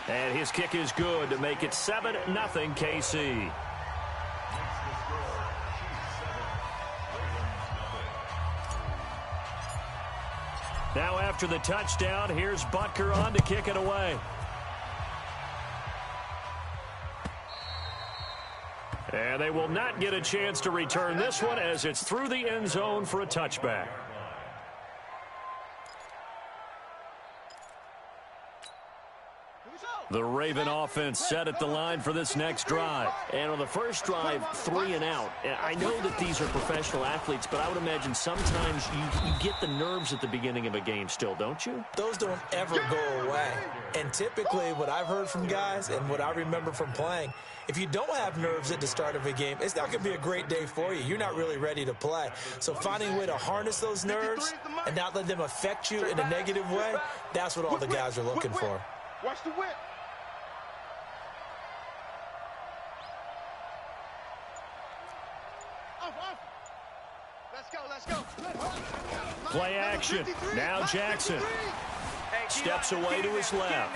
And his kick is good to make it 7-0 KC. Now after the touchdown, here's Butker on to kick it away. And they will not get a chance to return this one as it's through the end zone for a touchback. The Raven offense set at the line for this next drive. And on the first drive, 3 and out. I know that these are professional athletes, but I would imagine sometimes you get the nerves at the beginning of a game still, don't you? Those don't ever go away. And typically what I've heard from guys and what I remember from playing, if you don't have nerves at the start of a game, it's not going to be a great day for you. You're not really ready to play. So finding a way to harness those nerves and not let them affect you in a negative way, that's what all the guys are looking for. Watch the whip. Let's go. Play action. Now Jackson steps away to his left.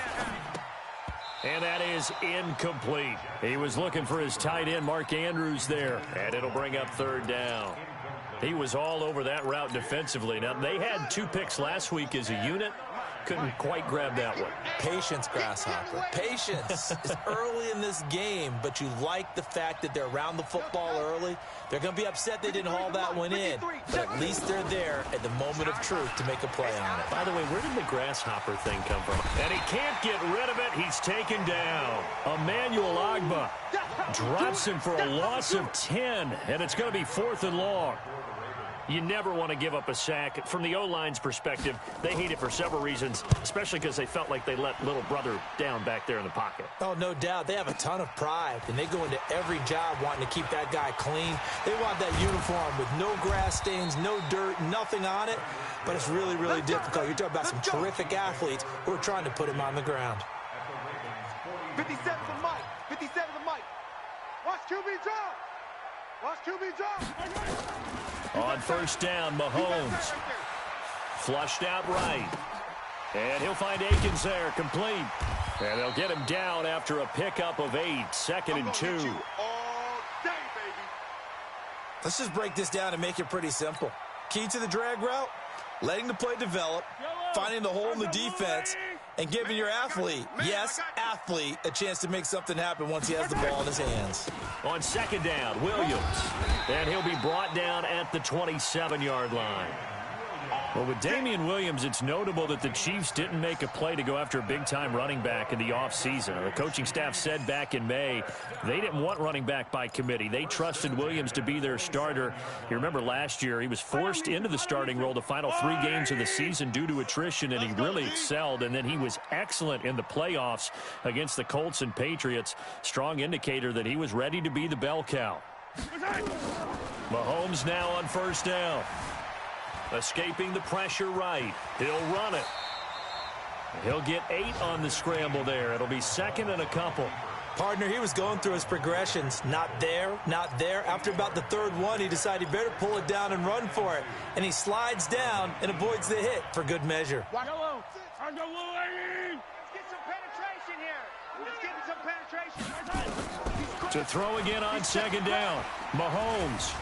And that is incomplete. He was looking for his tight end, Mark Andrews, there. And it'll bring up 3rd down. He was all over that route defensively. Now, they had 2 picks last week as a unit. Couldn't quite grab that one. Patience, Grasshopper. Patience. It's early in this game, but you like the fact that they're around the football early. They're going to be upset they didn't haul that one in, but at least they're there at the moment of truth to make a play on it. By the way, where did the Grasshopper thing come from? And he can't get rid of it. He's taken down. Emmanuel Agba drops him for a loss of 10, and it's going to be 4th and long. You never want to give up a sack. From the O-line's perspective, they hate it for several reasons, especially because they felt like they let little brother down back there in the pocket. Oh, no doubt. They have a ton of pride, and they go into every job wanting to keep that guy clean. They want that uniform with no grass stains, no dirt, nothing on it, but it's really, really difficult. You're talking about some terrific athletes who are trying to put him on the ground. 57 to Mike. 57 to Mike. Watch QB drop. Watch QB drop. On 1st down, Mahomes flushed out right. And he'll find Akins there, complete. And they'll get him down after a pickup of 8, 2nd and 2. Let's just break this down and make it pretty simple. Key to the drag route, letting the play develop, finding the hole in the defense, and giving your athlete, yes, athlete, a chance to make something happen once he has the ball in his hands. On 2nd down, Williams. And he'll be brought down at the 27-yard line. Well, with Damian Williams, it's notable that the Chiefs didn't make a play to go after a big-time running back in the offseason. The coaching staff said back in May they didn't want running back by committee. They trusted Williams to be their starter. You remember last year he was forced into the starting role the final 3 games of the season due to attrition, and he really excelled. And then he was excellent in the playoffs against the Colts and Patriots. Strong indicator that he was ready to be the bell cow. Mahomes now on 1st down. Escaping the pressure right. He'll run it. He'll get 8 on the scramble there. It'll be 2nd and a couple. Partner, he was going through his progressions. Not there, not there. After about the 3rd one, he decided he better pull it down and run for it. And he slides down and avoids the hit for good measure. Let's get some penetration here. Let's get some penetration. To throw again on 2nd down. Mahomes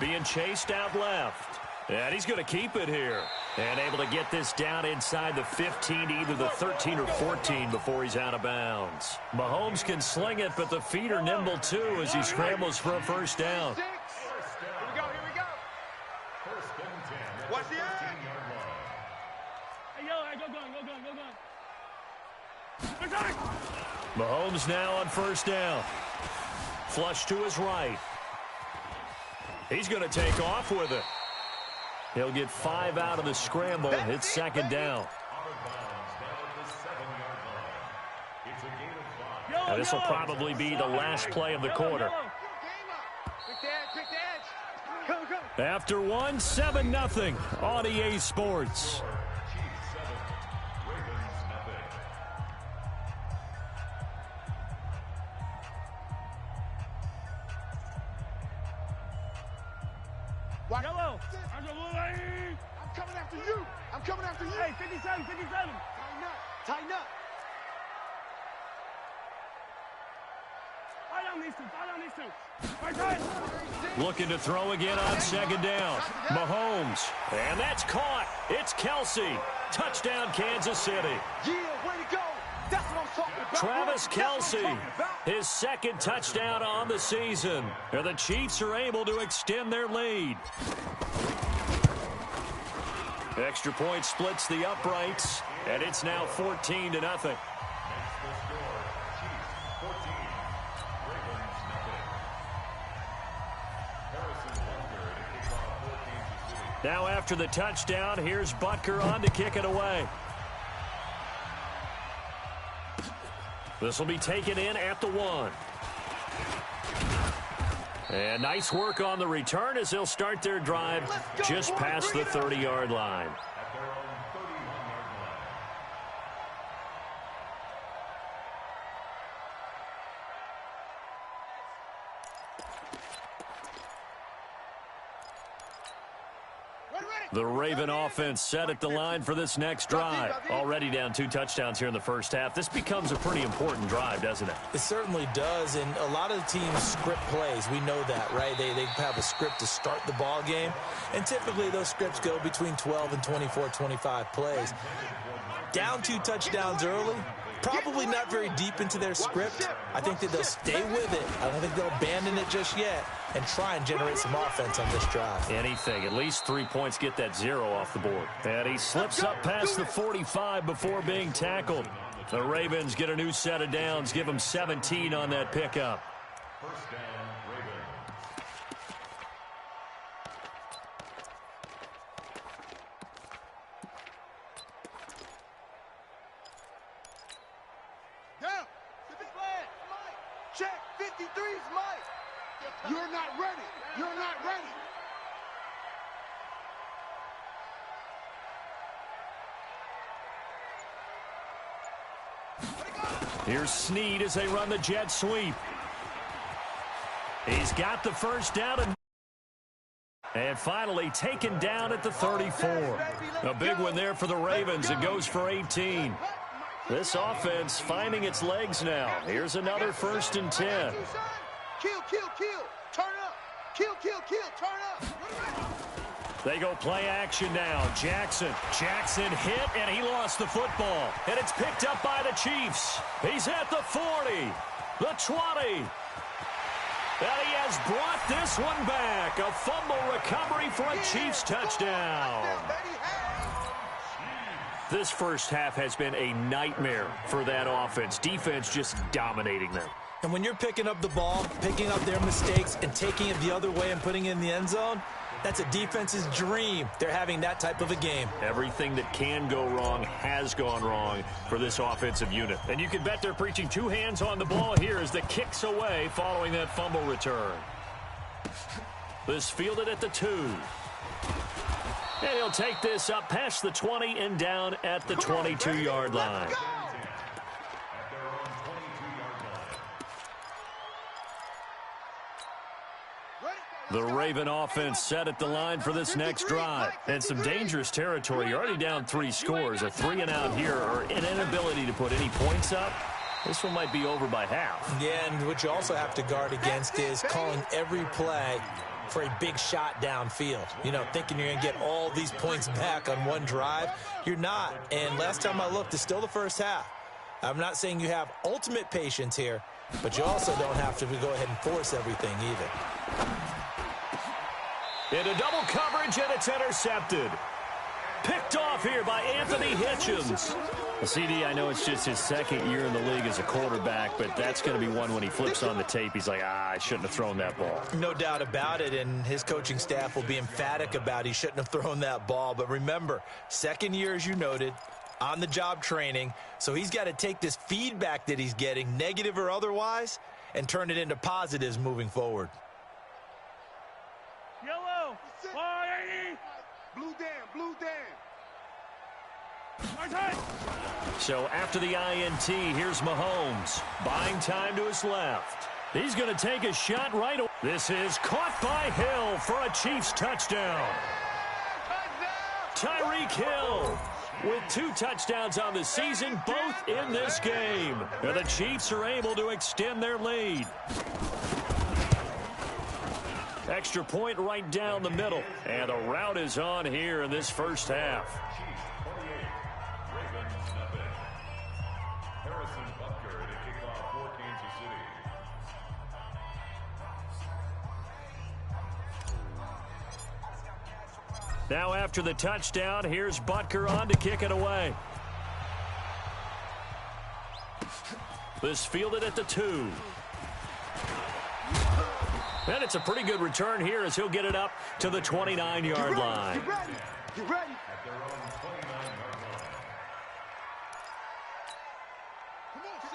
being chased out left. And he's going to keep it here. And able to get this down inside the 15 to either the 13 or 14 before he's out of bounds. Mahomes can sling it, but the feet are nimble too as he scrambles for a 1st down. Here we go. Watch the end. Mahomes now on 1st down. Flush to his right. He's going to take off with it. He'll get 5 out of the scramble. It's 2nd down. And this will probably be the last play of the quarter. After one, 7-0 on EA Sports. Yellow. I'm coming after you. I'm coming after you. Hey, 57. Tighten up. Looking to throw again on second down. Mahomes. And that's caught. It's Kelsey. Touchdown, Kansas City. Yeah, way to go. That's what I'm talking about. Travis That's what I'm Kelsey, talking about. his second touchdown on the season. And the Chiefs are able to extend their lead. Extra point splits the uprights, and it's now 14-0. Now after the touchdown, here's Butker on to kick it away. This will be taken in at the 1. And nice work on the return as they'll start their drive just past the 30-yard line. The Raven offense set at the line for this next drive. Already down 2 touchdowns here in the first half. This becomes a pretty important drive, doesn't it? It certainly does, and a lot of the teams script plays. We know that, right? They have a script to start the ball game, and typically those scripts go between 12 and 24, 25 plays. Down 2 touchdowns early, probably not very deep into their script. I think that they'll stay with it. I don't think they'll abandon it just yet and try and generate some offense on this drive. Anything. At least 3 points get that 0 off the board. And he slips up past the 45 before being tackled. The Ravens get a new set of downs, give them 17 on that pickup. First down, Ravens. Down. Check. 53's Mike. You're not ready. You're not ready. Here's Snead as they run the jet sweep. He's got the first down and finally taken down at the 34. A big one there for the Ravens. It goes for 18. This offense finding its legs now. Here's another 1st and 10. Kill, kill, kill. Turn up. Kill, kill, kill. Turn up. They go play action now. Jackson hit, and he lost the football. And it's picked up by the Chiefs. He's at the 40, the 20. And he has brought this one back. A fumble recovery for a Chiefs touchdown. This first half has been a nightmare for that offense. Defense just dominating them. And when you're picking up the ball, picking up their mistakes, and taking it the other way and putting it in the end zone, that's a defense's dream. They're having that type of a game. Everything that can go wrong has gone wrong for this offensive unit. And you can bet they're preaching 2 hands on the ball here as the kick's away following that fumble return. This fielded at the 2. And he'll take this up past the 20 and down at the 22-yard line. The Raven offense set at the line for this next drive. And some dangerous territory. You're already down 3 scores. A 3 and out here, or an inability to put any points up. This one might be over by half. Yeah, and what you also have to guard against is calling every play for a big shot downfield. You know, thinking you're going to get all these points back on one drive. You're not. And last time I looked, it's still the first half. I'm not saying you have ultimate patience here, but you also don't have to go ahead and force everything either. Into double coverage, and it's intercepted. Picked off here by Anthony Hitchens. Well, CD, I know it's just his 2nd year in the league as a quarterback, but that's going to be one when he flips on the tape. He's like, I shouldn't have thrown that ball. No doubt about it, and his coaching staff will be emphatic about he shouldn't have thrown that ball. But remember, 2nd year, as you noted, on-the-job training, so he's got to take this feedback that he's getting, negative or otherwise, and turn it into positives moving forward. Yellow. 180. Blue down. Blue down. So after the INT, here's Mahomes. Buying time to his left. He's going to take a shot right away. This is caught by Hill for a Chiefs touchdown. Tyreek Hill. with 2 touchdowns on the season, both in this game. And the Chiefs are able to extend their lead. Extra point right down the middle. And the route is on here in this first half. Now after the touchdown, here's Butker on to kick it away. This fielded at the 2. And it's a pretty good return here as he'll get it up to the 29-yard line. You ready?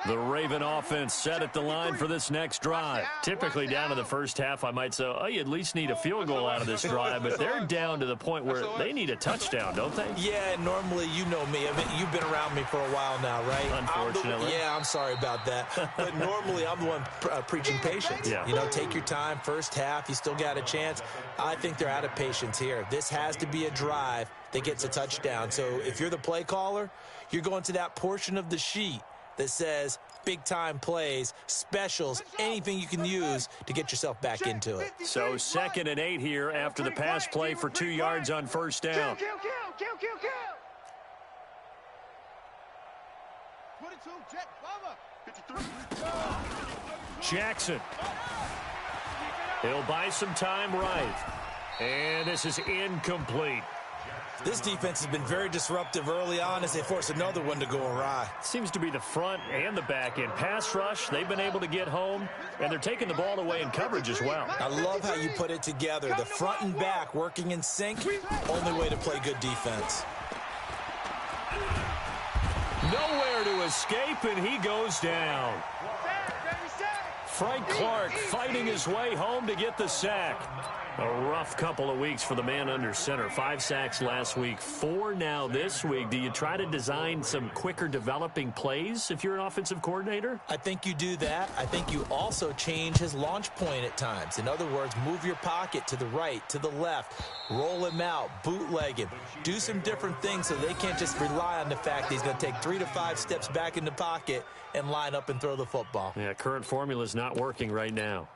The Raven offense set at the line for this next drive. Typically down to the first half, I might say, oh, you at least need a field goal out of this drive, but they're down to the point where they need a touchdown, don't they? Yeah, normally, you know me. I mean, you've been around me for a while now, right? Unfortunately. I'm sorry about that. But normally, I'm the one preaching patience. Yeah. You know, take your time. First half, you still got a chance. I think they're out of patience here. This has to be a drive that gets a touchdown. So if you're the play caller, you're going to that portion of the sheet that says big-time plays, specials, anything you can use to get yourself back into it. So 2nd and 8 here after the pass play for 2 yards on first down. Kill. 22, jet, bomber. 53. Jackson. He'll buy some time right. And this is incomplete. This defense has been very disruptive early on as they force another one to go awry. Seems to be the front and the back end. Pass rush, they've been able to get home, and they're taking the ball away in coverage as well. I love how you put it together. The front and back working in sync, only way to play good defense. Nowhere to escape, and he goes down. Frank Clark fighting his way home to get the sack. A rough couple of weeks for the man under center. 5 sacks last week, 4 now this week. Do you try to design some quicker developing plays if you're an offensive coordinator? I think you do that. I think you also change his launch point at times. In other words, move your pocket to the right, to the left, roll him out, bootleg him. Do some different things so they can't just rely on the fact that he's going to take 3 to 5 steps back in the pocket and line up and throw the football. Yeah, current formula is not working right now.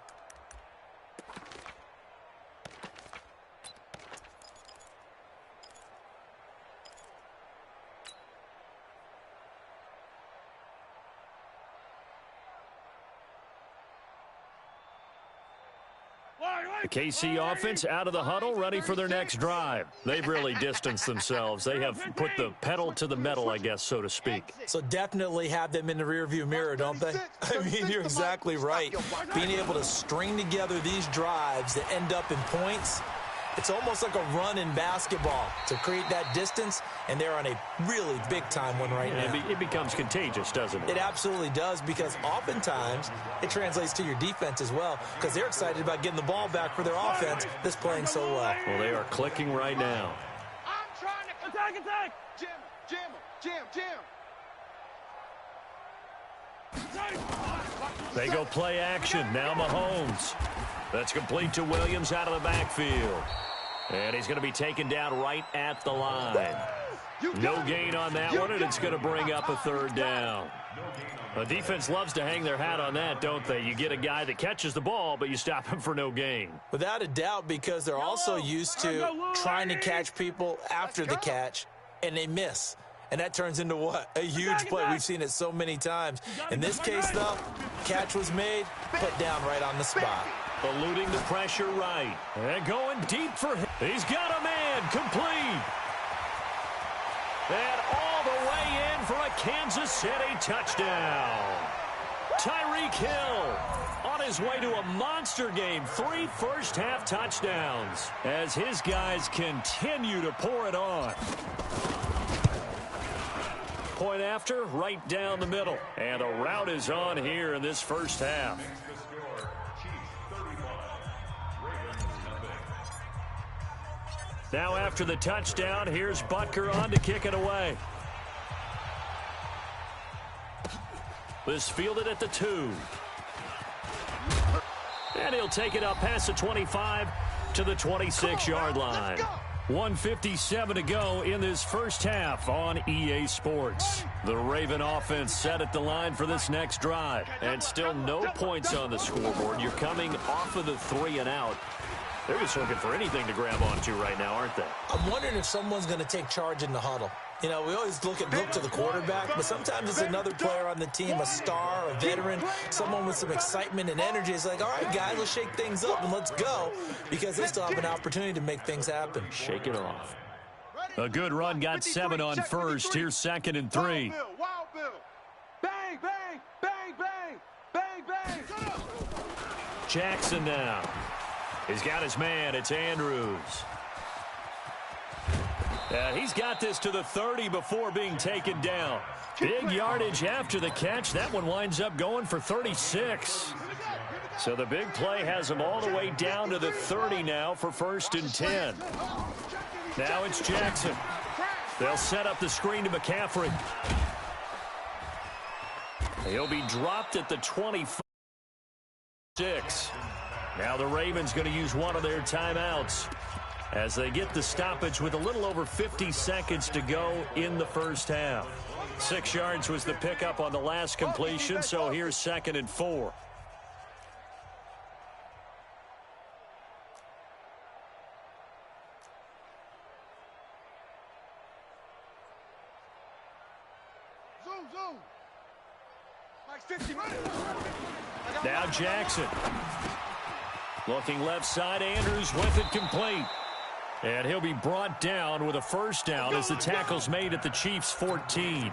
The KC offense out of the huddle, ready for their next drive. They've really distanced themselves. They have put the pedal to the metal, I guess, so to speak. So definitely have them in the rearview mirror, don't they? I mean, you're exactly right. Being able to string together these drives that end up in points, it's almost like a run in basketball to create that distance, and they're on a really big-time one right now. It becomes contagious, doesn't it? It absolutely does, because oftentimes it translates to your defense as well, because they're excited about getting the ball back for their offense that's playing so well. Well, they are clicking right now. I'm trying to attack. Jim. They go play action. Now Mahomes. That's complete to Williams out of the backfield. And he's going to be taken down right at the line. No gain on that one, and it's going to bring up a 3rd down. The defense loves to hang their hat on that, don't they? You get a guy that catches the ball, but you stop him for no gain. Without a doubt, because they're also used to trying to catch people after the catch, and they miss. And that turns into what? A huge play. We've seen it so many times. In this case, though, catch was made, put down right on the spot. Eluding the pressure right. And going deep for him. He's got a man complete. And all the way in for a Kansas City touchdown. Tyreek Hill on his way to a monster game. 3 first-half touchdowns as his guys continue to pour it on. Point after, right down the middle. And a route is on here in this first half. Now after the touchdown, here's Butker on to kick it away. This fielded at the 2. And he'll take it up past the 25 to the 26-yard line. 1:57 to go in this first half on EA Sports. The Raven offense set at the line for this next drive. And still no points on the scoreboard. You're coming off of the 3 and out. They're just looking for anything to grab onto right now, aren't they? I'm wondering if someone's going to take charge in the huddle. You know, we always look to the quarterback, but sometimes it's another player on the team, a star, a veteran, someone with some excitement and energy. It's like, all right, guys, let's shake things up and let's go, because they still have an opportunity to make things happen. Shake it off. A good run got 7 on first. Here's 2nd and 3. Wild Bill. Bang, bang, bang, bang, bang, bang. Jackson now. He's got his man. It's Andrews. He's got this to the 30 before being taken down. Big yardage after the catch. That one winds up going for 36. So the big play has him all the way down to the 30 now for 1st and 10. Now it's Jackson. They'll set up the screen to McCaffrey. He'll be dropped at the 26. Now the Ravens going to use one of their timeouts as they get the stoppage with a little over 50 seconds to go in the first half. 6 yards was the pickup on the last completion, so here's 2nd and 4. Zoom. Like 50 minutes. Now Jackson. Looking left side, Andrews with it complete. And he'll be brought down with a first down as the tackle's made at the Chiefs' 14.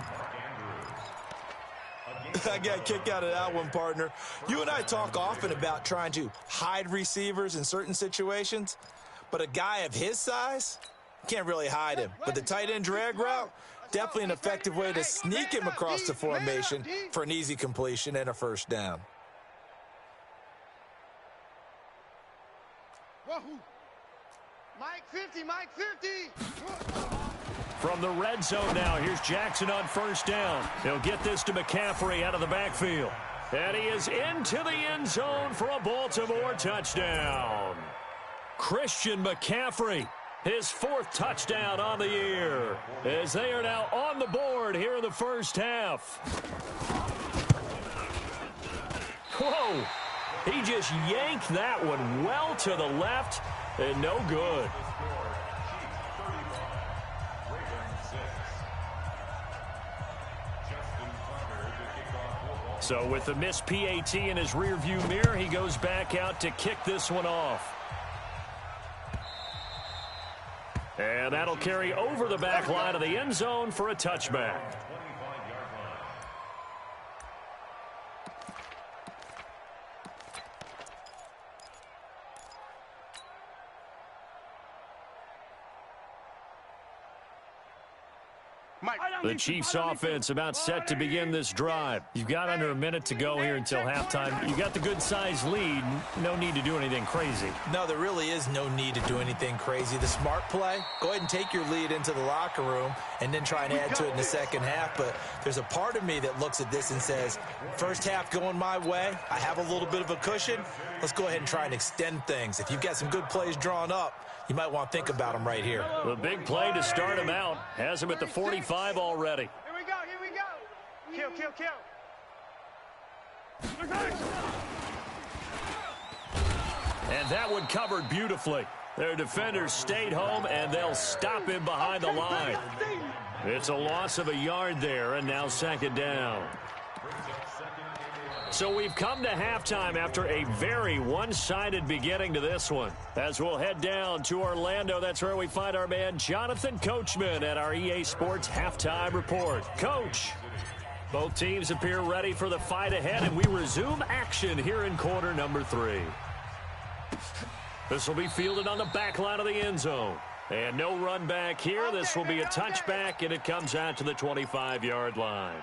I got a kick out of that one, partner. You and I talk often about trying to hide receivers in certain situations, but a guy of his size can't really hide him. But the tight end drag route, definitely an effective way to sneak him across the formation for an easy completion and a first down. Mike 50, Mike 50. From the red zone now, here's Jackson on first down. He'll get this to McCaffrey out of the backfield. And he is into the end zone for a Baltimore touchdown. Christian McCaffrey, his 4th touchdown on the year, as they are now on the board here in the first half. Whoa! He just yanked that one well to the left and no good. So with the missed PAT in his rearview mirror, he goes back out to kick this one off. And that'll carry over the back line of the end zone for a touchback. The Chiefs offense about set to begin this drive. You've got under a minute to go here until halftime. You've got the good-sized lead. No need to do anything crazy. No, there really is no need to do anything crazy. The smart play, go ahead and take your lead into the locker room and then try and add to it in the second half. But there's a part of me that looks at this and says, first half going my way, I have a little bit of a cushion. Let's go ahead and try and extend things. If you've got some good plays drawn up, you might want to think about them right here. The big play to start him out has him at the 45 already. Here we go. Kill. And that one covered beautifully. Their defenders stayed home, and they'll stop him behind the line. It's a loss of a yard there, and now 2nd down. So we've come to halftime after a very one-sided beginning to this one. As we'll head down to Orlando, that's where we find our man Jonathan Coachman at our EA Sports Halftime Report. Coach, both teams appear ready for the fight ahead, and we resume action here in quarter number 3. This will be fielded on the back line of the end zone. And no run back here. This will be a touchback, and it comes out to the 25-yard line.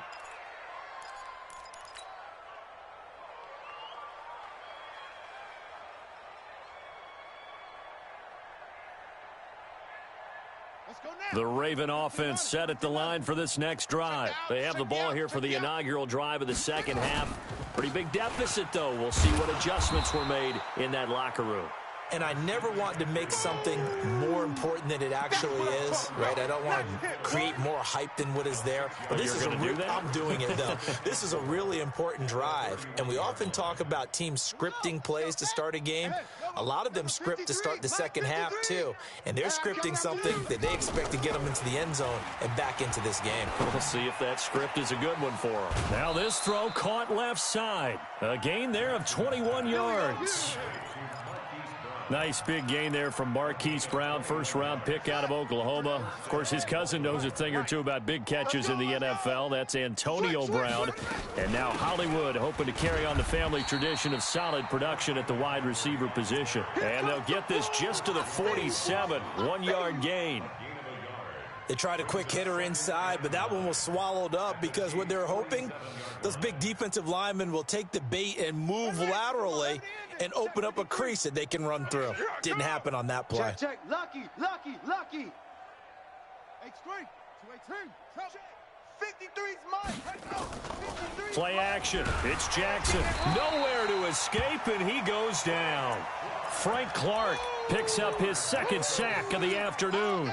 The Raven offense set at the line for this next drive. They have the ball here for the inaugural drive of the second half. Pretty big deficit, though. We'll see what adjustments were made in that locker room. and I never want to make something more important than it actually is, right? I don't want to create more hype than what is there. But this is I'm doing it, though. This is a really important drive, and we often talk about teams scripting plays to start a game. A lot of them script to start the second half, too, and they're scripting something that they expect to get them into the end zone and back into this game. We'll see if that script is a good one for them. Now this throw caught left side. A gain there of 21 yards. Nice big gain there from Marquise Brown, first-round pick out of Oklahoma. Of course, his cousin knows a thing or two about big catches in the NFL. That's Antonio Brown. And now Hollywood hoping to carry on the family tradition of solid production at the wide receiver position. And they'll get this just to the 47, 1-yard gain. They tried a quick hitter inside, but that one was swallowed up because what they're hoping, those big defensive linemen will take the bait and move laterally and open up a crease that they can run through. Didn't happen on that play. Check. Lucky. H3. 218. 53's Mike. Play action. It's Jackson. Nowhere to escape, and he goes down. Frank Clark picks up his second sack of the afternoon.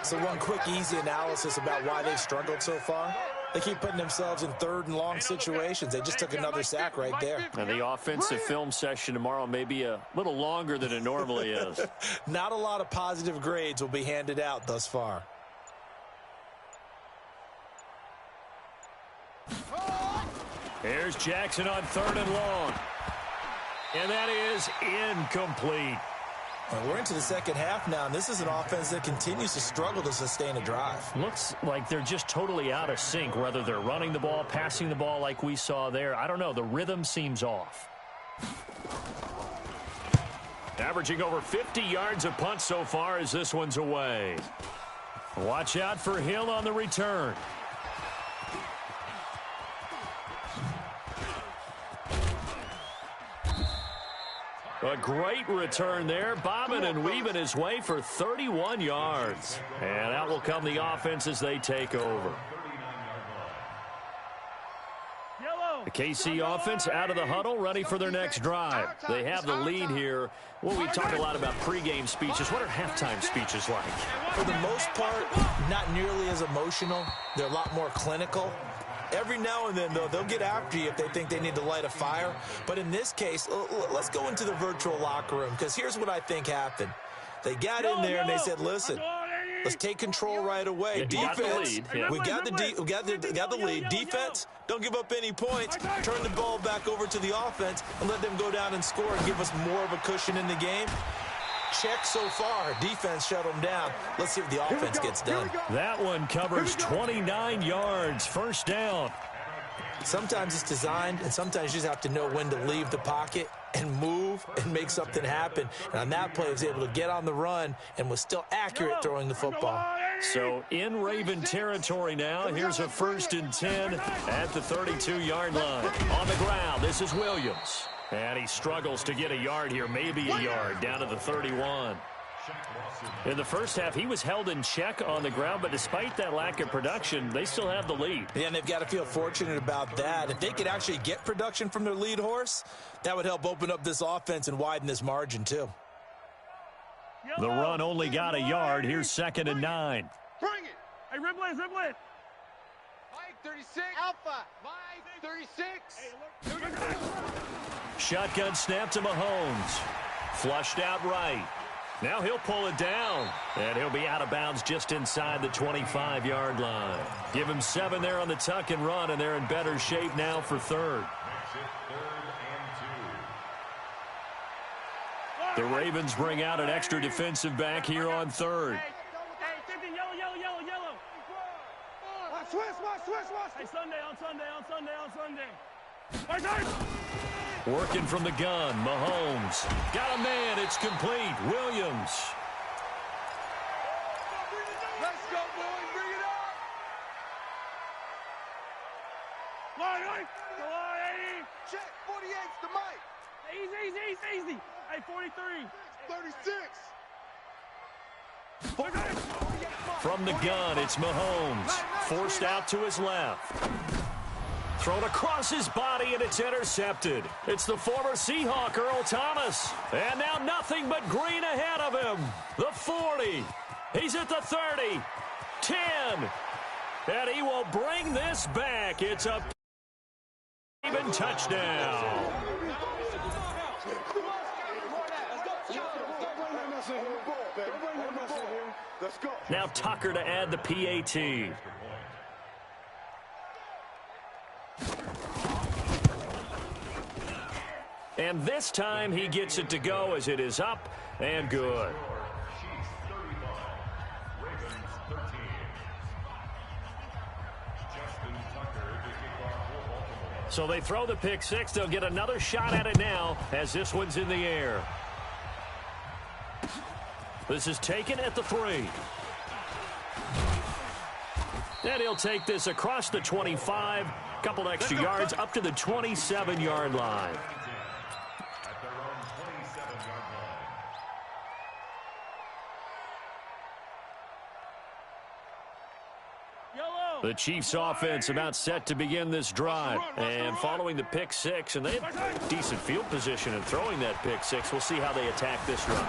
So one quick, easy analysis about why they've struggled so far. They keep putting themselves in third and long situations. They just took another sack right there. And the offensive film session tomorrow may be a little longer than it normally is. Not a lot of positive grades will be handed out thus far. Here's Jackson on 3rd and long. And that is incomplete. And we're into the second half now, and this is an offense that continues to struggle to sustain a drive. Looks like they're just totally out of sync, whether they're running the ball, passing the ball like we saw there. I don't know. The rhythm seems off. Averaging over 50 yards a punt so far as this one's away. Watch out for Hill on the return. A great return there, bobbing and weaving his way for 31 yards. And out will come the offense as they take over. The KC offense out of the huddle, ready for their next drive. They have the lead here. Well, we talk a lot about pregame speeches. What are halftime speeches like? For the most part, not nearly as emotional. They're a lot more clinical. Every now and then, though, they'll get after you if they think they need to light a fire. But in this case, let's go into the virtual locker room, because here's what I think happened. They got in there and they said, listen, let's take control right away. Defense, we got the lead. Defense, don't give up any points. Turn the ball back over to the offense and let them go down and score and give us more of a cushion in the game. Check so far. Defense shut them down. Let's see what the offense gets done. That one covers 29 yards. First down. Sometimes it's designed, and sometimes you just have to know when to leave the pocket and move and make something happen. And on that play, he was able to get on the run and was still accurate throwing the football. So in Raven territory now. Here's a 1st and 10 at the 32-yard line. On the ground, this is Williams. And he struggles to get a yard here, maybe a yard, down to the 31. In the first half, he was held in check on the ground, but despite that lack of production, they still have the lead. Yeah, and they've got to feel fortunate about that. If they could actually get production from their lead horse, that would help open up this offense and widen this margin, too. The run only got a yard. Here's 2nd and 9. Bring it. Hey, ribble it. Mike 36. Alpha. Mike 36. Shotgun snap to Mahomes. Flushed out right. Now he'll pull it down. And he'll be out of bounds just inside the 25-yard line. Give him 7 there on the tuck and run, and they're in better shape now for 3rd. The Ravens bring out an extra defensive back here on 3rd. Hey, 50, yellow. Watch. Hey, Sunday. Working from the gun, Mahomes. Got a man, it's complete. Williams. Let's go, boys. Bring it up. Line. Check. 48's to Mike. Easy. Hey, 43. 36. From the gun, it's Mahomes. Forced out to his left. Thrown across his body, and it's intercepted. It's the former Seahawk, Earl Thomas. And now nothing but green ahead of him. The 40. He's at the 30. 10. And he will bring this back. It's a even touchdown. Now Tucker to add the PAT. And this time he gets it to go as it is up and good. So they throw the pick six. They'll get another shot at it now as this one's in the air. This is taken at the 3. And he'll take this across the 25. Couple extra yards up to the 27-yard line. The Chiefs offense about set to begin this drive. And following the pick six, and they have decent field position in throwing that pick six. We'll see how they attack this drive.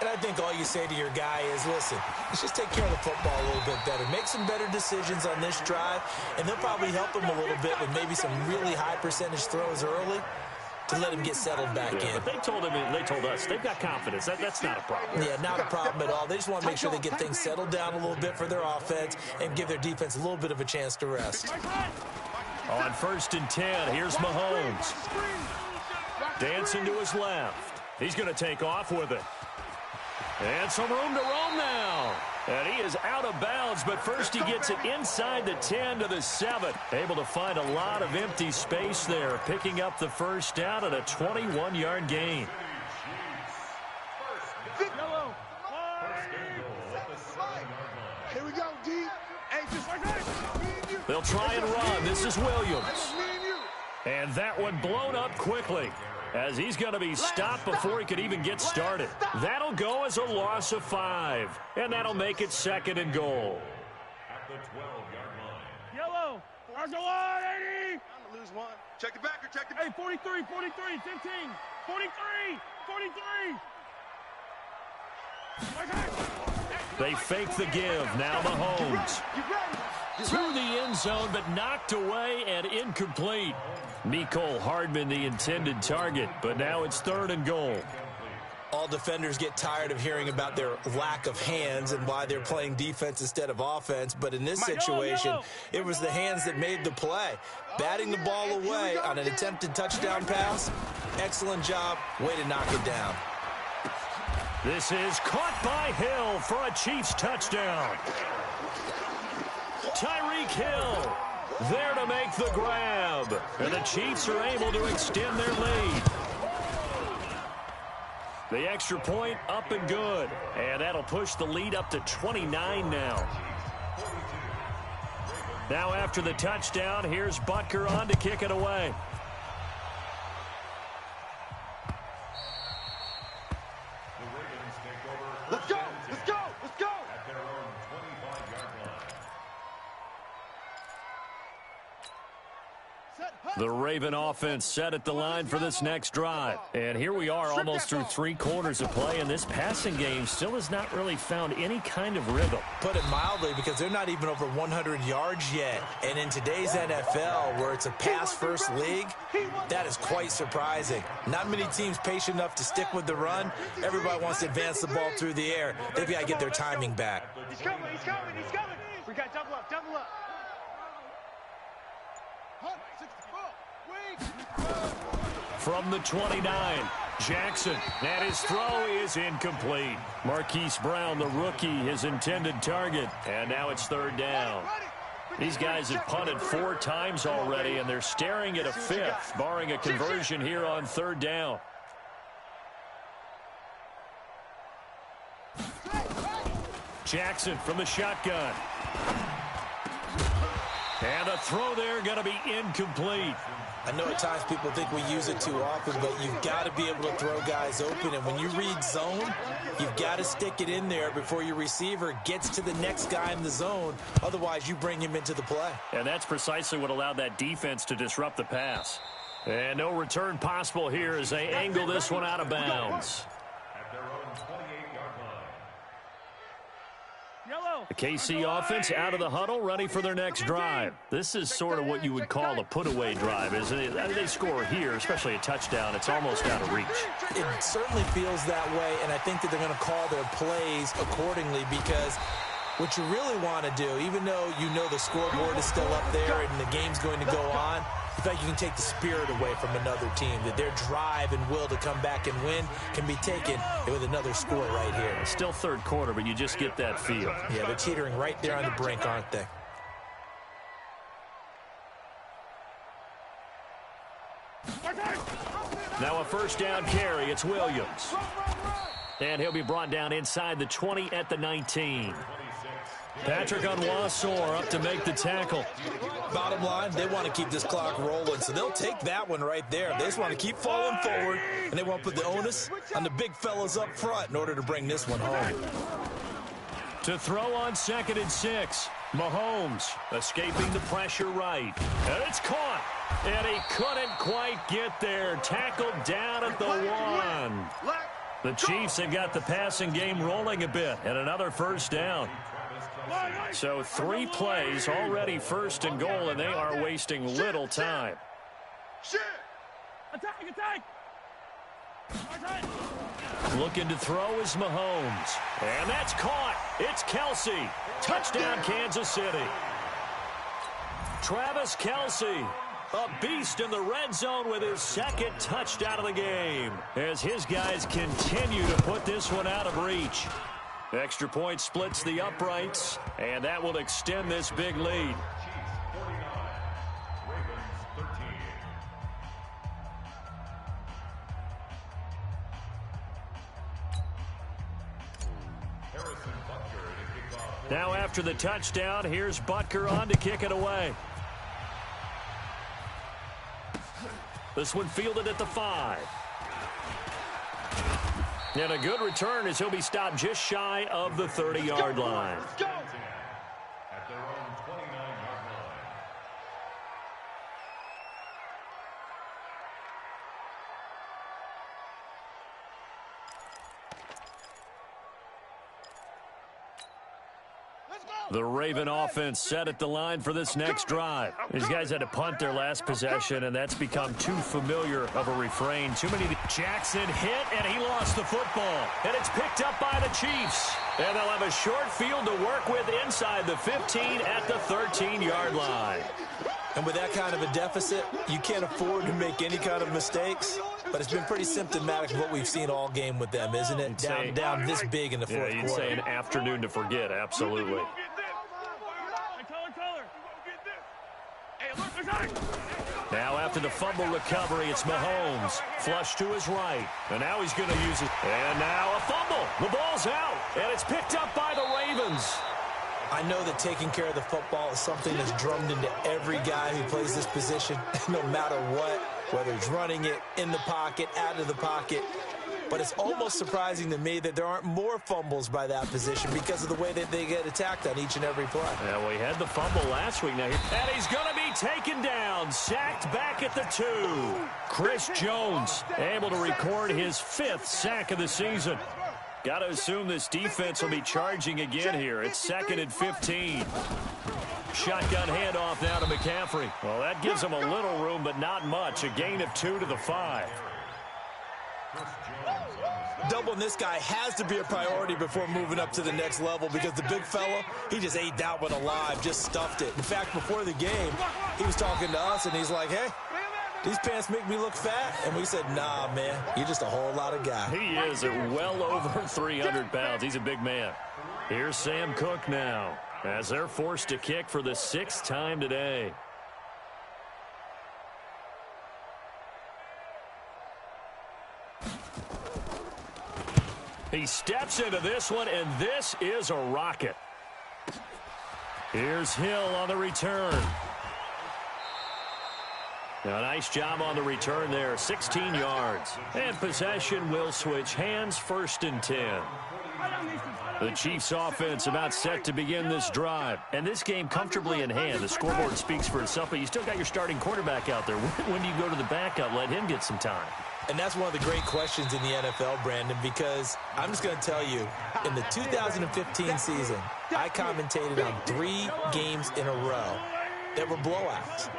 And I think all you say to your guy is, listen, let's just take care of the football a little bit better. Make some better decisions on this drive, and they'll probably help him a little bit with maybe some really high percentage throws early to let him get settled back in. But they told him, and they told us, they've got confidence. That's not a problem. Yeah, not a problem at all. They just want to make sure they get things settled down a little bit for their offense and give their defense a little bit of a chance to rest. On 1st and 10, here's Mahomes. Dancing to his left. He's going to take off with it. And some room to roam now. And he is out of bounds, but first he gets it inside the 10 to the 7. Able to find a lot of empty space there, picking up the first down at a 21-yard gain. Here we go, D. Hey, just They'll try and run. This is Williams. And that one blown up quickly, as he's going to be stopped before he could even get started. That'll go as a loss of 5, and that'll make it 2nd and goal. At the 12-yard line. Yellow. Argo line, 80. I'm gonna lose one. Check the backer, check the Hey, 43, 43, 15, 43, 43. They fake the give. Now Mahomes. To the end zone, but knocked away and incomplete. Mecole Hardman, the intended target, but now it's 3rd and goal. All defenders get tired of hearing about their lack of hands and why they're playing defense instead of offense. But in this situation, it was the hands that made the play. Batting the ball away on an attempted touchdown pass. Excellent job. Way to knock it down. This is caught by Hill for a Chiefs touchdown. Tyreek Hill there to make the grab. And the Chiefs are able to extend their lead. The extra point up and good. And that'll push the lead up to 29 now. Now after the touchdown, here's Butker on to kick it away. Let's go, let's go, let's go. At their own 25-yard line. The Raven offense set at the line for this next drive. And here we are almost through 3 quarters of play, and this passing game still has not really found any kind of rhythm. Put it mildly, because they're not even over 100 yards yet. And in today's NFL, where it's a pass-first league, that is quite surprising. Not many teams patient enough to stick with the run. Everybody wants to advance the ball through the air. They've got to get their timing back. He's coming, he's coming, he's coming. We got double up, double up. From the 29, Jackson, and his throw is incomplete. Marquise Brown, the rookie, his intended target, and now it's 3rd down. These guys have punted 4 times already, and they're staring at a 5th, barring a conversion here on 3rd down. Jackson from the shotgun. And a throw there going to be incomplete. I know at times people think we use it too often, but you've got to be able to throw guys open. And when you read zone, you've got to stick it in there before your receiver gets to the next guy in the zone. Otherwise, you bring him into the play. And that's precisely what allowed that defense to disrupt the pass. And no return possible here as they angle this one out of bounds. At their own 28-yard line. Yellow. The KC offense out of the huddle, ready for their next drive. This is sort of what you would call a put-away drive, isn't it? I mean, they score here, especially a touchdown. It's almost out of reach. It certainly feels that way, and I think that they're going to call their plays accordingly because what you really want to do, even though you know the scoreboard is still up there and the game's going to go on, in fact, you can take the spirit away from another team, that their drive and will to come back and win can be taken with another score right here. It's still third quarter, but you just get that feel. Yeah, they're teetering right there on the brink, aren't they? Now a first down carry. It's Williams. And he'll be brought down inside the 20 at the 19. Patrick Onwuasor up to make the tackle. Bottom line, they want to keep this clock rolling, so they'll take that one right there. They just want to keep falling forward, and they want to put the onus on the big fellas up front in order to bring this one home. To throw on 2nd and 6. Mahomes escaping the pressure right. And it's caught. And he couldn't quite get there. Tackled down at the 1. The Chiefs have got the passing game rolling a bit. And another first down. So 3 plays already first and goal, and they are wasting little time. Attack. Looking to throw is Mahomes. And that's caught. It's Kelce. Touchdown, Kansas City. Travis Kelce, a beast in the red zone with his 2nd touchdown of the game, as his guys continue to put this one out of reach. Extra point splits the uprights, and that will extend this big lead. Chiefs 49, Ravens 13. Harrison Butker to kick off. Now after the touchdown, here's Butker on to kick it away. This one fielded at the 5. And a good return as he'll be stopped just shy of the 30-yard line. At their own 29-yard line. The Raven offense set at the line for this next drive. These guys had to punt their last possession, and that's become too familiar of a refrain. Too many. Jackson hit, and he lost the football. And it's picked up by the Chiefs. And they'll have a short field to work with inside the 15 at the 13-yard line. And with that kind of a deficit, you can't afford to make any kind of mistakes. But it's been pretty symptomatic of what we've seen all game with them, isn't it? Down this big in the fourth quarter. You'd say an afternoon to forget, absolutely. Now after the fumble recovery, it's Mahomes. Flush to his right. And now he's going to use it. And now a fumble. The ball's out. And it's picked up by the Ravens. I know that taking care of the football is something that's drummed into every guy who plays this position, no matter what, whether it's running it, in the pocket, out of the pocket. But it's almost surprising to me that there aren't more fumbles by that position because of the way that they get attacked on each and every play. Yeah, we had the fumble last week. Now, and he's going to be taken down, sacked back at the 2. Chris Jones able to record his 5th sack of the season. Got to assume this defense will be charging again here. It's 2nd and 15. Shotgun handoff now to McCaffrey. Well, that gives him a little room, but not much. A gain of 2 to the 5. Doubling this guy has to be a priority before moving up to the next level because the big fella, he just ate that one alive, just stuffed it. In fact, before the game, he was talking to us, and he's like, hey, these pants make me look fat. And we said, nah, man, you're just a whole lot of guy. He is at well over 300 pounds. He's a big man. Here's Sam Cook now as they're forced to kick for the 6th time today. He steps into this one, and this is a rocket. Here's Hill on the return. A nice job on the return there, 16 yards. And possession will switch hands, 1st and 10. The Chiefs offense about set to begin this drive. And this game comfortably in hand. The scoreboard speaks for itself, but you still got your starting quarterback out there. When do you go to the backup, let him get some time? And that's one of the great questions in the NFL, Brandon, because I'm just going to tell you, in the 2015 season, I commentated on 3 games in a row that were blowouts.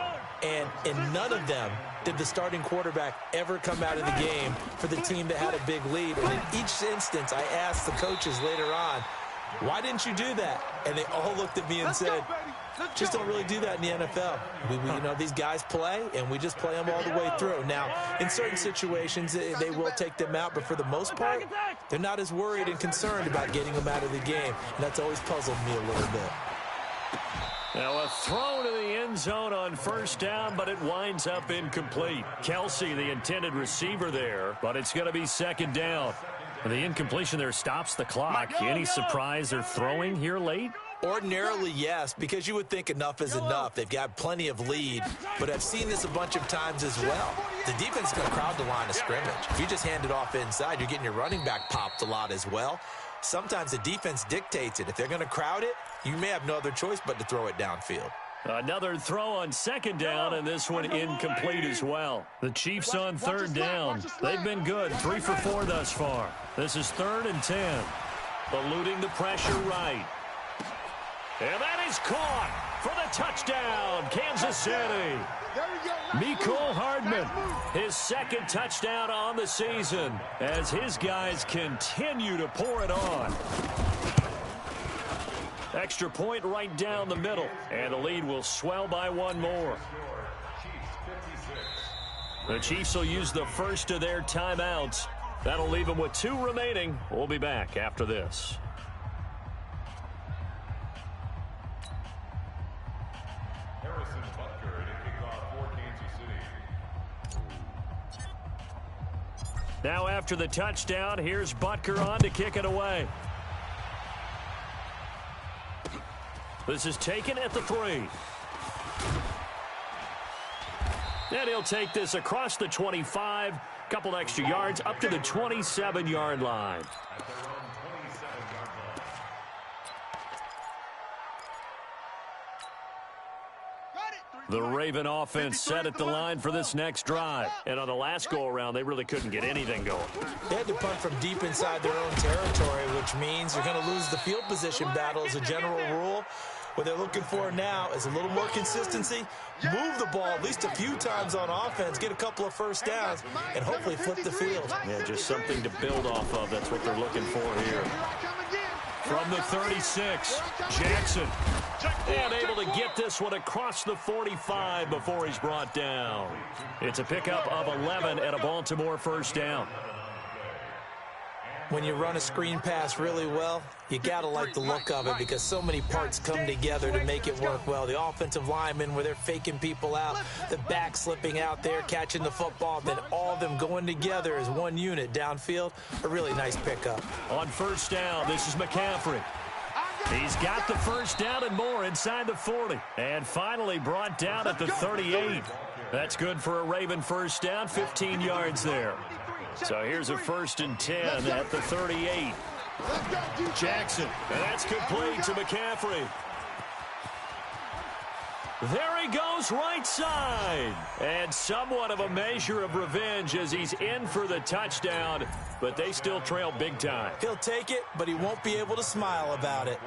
And in none of them did the starting quarterback ever come out of the game for the team that had a big lead. And in each instance, I asked the coaches later on, why didn't you do that? And they all looked at me and said, just don't really do that in the NFL. You know, these guys play, and we just play them all the way through. Now, in certain situations, they will take them out, but for the most part, they're not as worried and concerned about getting them out of the game. And that's always puzzled me a little bit. Now a throw to the end zone on 1st down, but it winds up incomplete. Kelsey, the intended receiver there, but it's going to be 2nd down. And the incompletion there stops the clock. Any surprise they're throwing here late? Ordinarily, yes, because you would think enough is enough. They've got plenty of lead, but I've seen this a bunch of times as well. The defense is going to crowd the line of scrimmage. If you just hand it off inside, you're getting your running back popped a lot as well. Sometimes the defense dictates it. If they're going to crowd it, you may have no other choice but to throw it downfield. Another throw on 2nd down, and this one incomplete as well. The Chiefs on 3rd down. They've been good, 3 for 4 thus far. This is 3rd and 10. Eluding the pressure right. And that is caught for the touchdown, Kansas City. Mecole Hardman, his 2nd touchdown on the season as his guys continue to pour it on. Extra point right down the middle, and the lead will swell by 1 more. The Chiefs will use the first of their timeouts. That'll leave them with 2 remaining. We'll be back after this. Now after the touchdown, here's Butker on to kick it away. This is taken at the 3. And he'll take this across the 25, couple extra yards, up to the 27-yard line. The Raven offense set at the line for this next drive. And on the last go-around, they really couldn't get anything going. They had to punt from deep inside their own territory, which means they're going to lose the field position battle as a general rule. What they're looking for now is a little more consistency, move the ball at least a few times on offense, get a couple of 1st downs, and hopefully flip the field. Yeah, just something to build off of. That's what they're looking for here. From the 36, Jackson. And able to get this one across the 45 before he's brought down. It's a pickup of 11 at a Baltimore 1st down. When you run a screen pass really well, you got to like the look of it because so many parts come together to make it work well. The offensive linemen, where they're faking people out, the back slipping out there, catching the football, then all of them going together as one unit downfield. A really nice pickup. On 1st down, this is McCaffrey. He's got the 1st down and more inside the 40. And finally brought down at the 38. That's good for a Raven 1st down, 15 yards there. So here's a 1st and 10 at the 38. Jackson, and that's complete to McCaffrey. There he goes right side. And somewhat of a measure of revenge as he's in for the touchdown, but they still trail big time. He'll take it, but he won't be able to smile about it.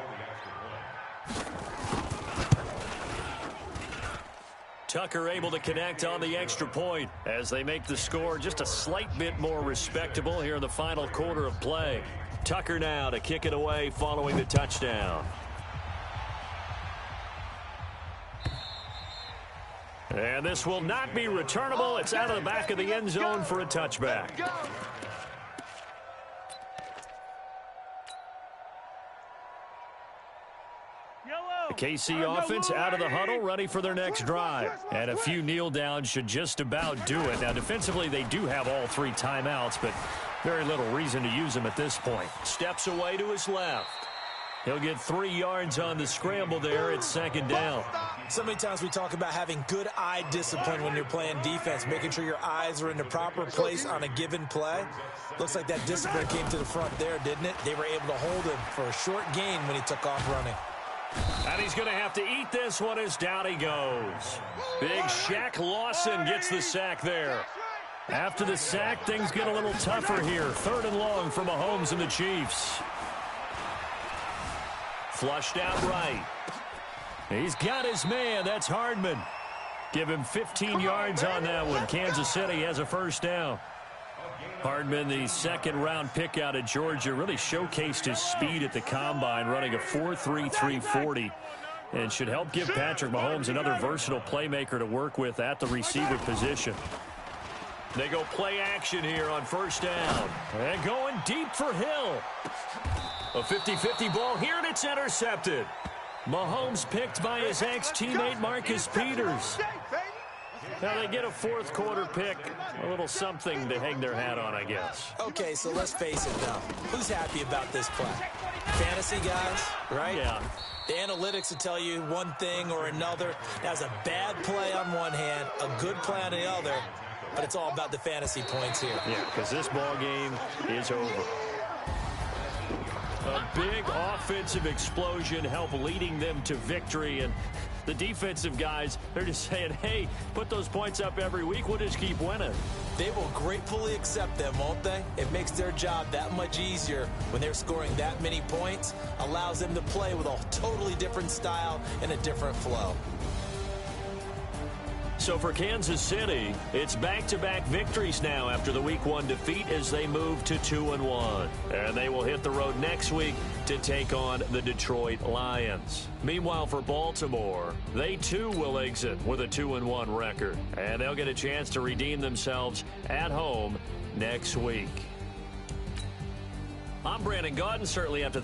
Tucker able to connect on the extra point as they make the score just a slight bit more respectable here in the final quarter of play. Tucker now to kick it away following the touchdown. And this will not be returnable. It's out of the back of the end zone for a touchback. The KC offense out of the huddle, ready for their next drive. And a few kneel downs should just about do it. Now, defensively, they do have all 3 timeouts, but very little reason to use them at this point. Steps away to his left. He'll get 3 yards on the scramble there at 2nd down. So many times we talk about having good eye discipline when you're playing defense, making sure your eyes are in the proper place on a given play. Looks like that discipline came to the front there, didn't it? They were able to hold him for a short gain when he took off running. And he's going to have to eat this one as down he goes. Big Shaq Lawson gets the sack there. After the sack, things get a little tougher here. 3rd and long for Mahomes and the Chiefs. Flushed out right. He's got his man. That's Hardman. Give him 15 yards on that one. Kansas City has a first down. Hardman, the 2nd-round pick out of Georgia, really showcased his speed at the combine, running a 4.33 340, and should help give Patrick Mahomes another versatile playmaker to work with at the receiver position. They go play action here on first down. And going deep for Hill. A 50-50 ball here, and it's intercepted. Mahomes picked by his ex-teammate Marcus Peters. Now they get a 4th quarter pick, a little something to hang their hat on, I guess. Okay, so let's face it now. Who's happy about this play? Fantasy guys, right? Yeah. The analytics will tell you one thing or another. That's a bad play on one hand, a good play on the other, but it's all about the fantasy points here. Yeah, because this ball game is over. A big offensive explosion helped leading them to victory, and the defensive guys, they're just saying, hey, put those points up every week, we'll just keep winning. They will gratefully accept them, won't they? It makes their job that much easier when they're scoring that many points, allows them to play with a totally different style and a different flow. So for Kansas City, it's back-to-back victories now after the Week 1 defeat as they move to 2-1. And they will hit the road next week to take on the Detroit Lions. Meanwhile, for Baltimore, they too will exit with a 2-1 record. And they'll get a chance to redeem themselves at home next week. I'm Brandon Gaudin, certainly after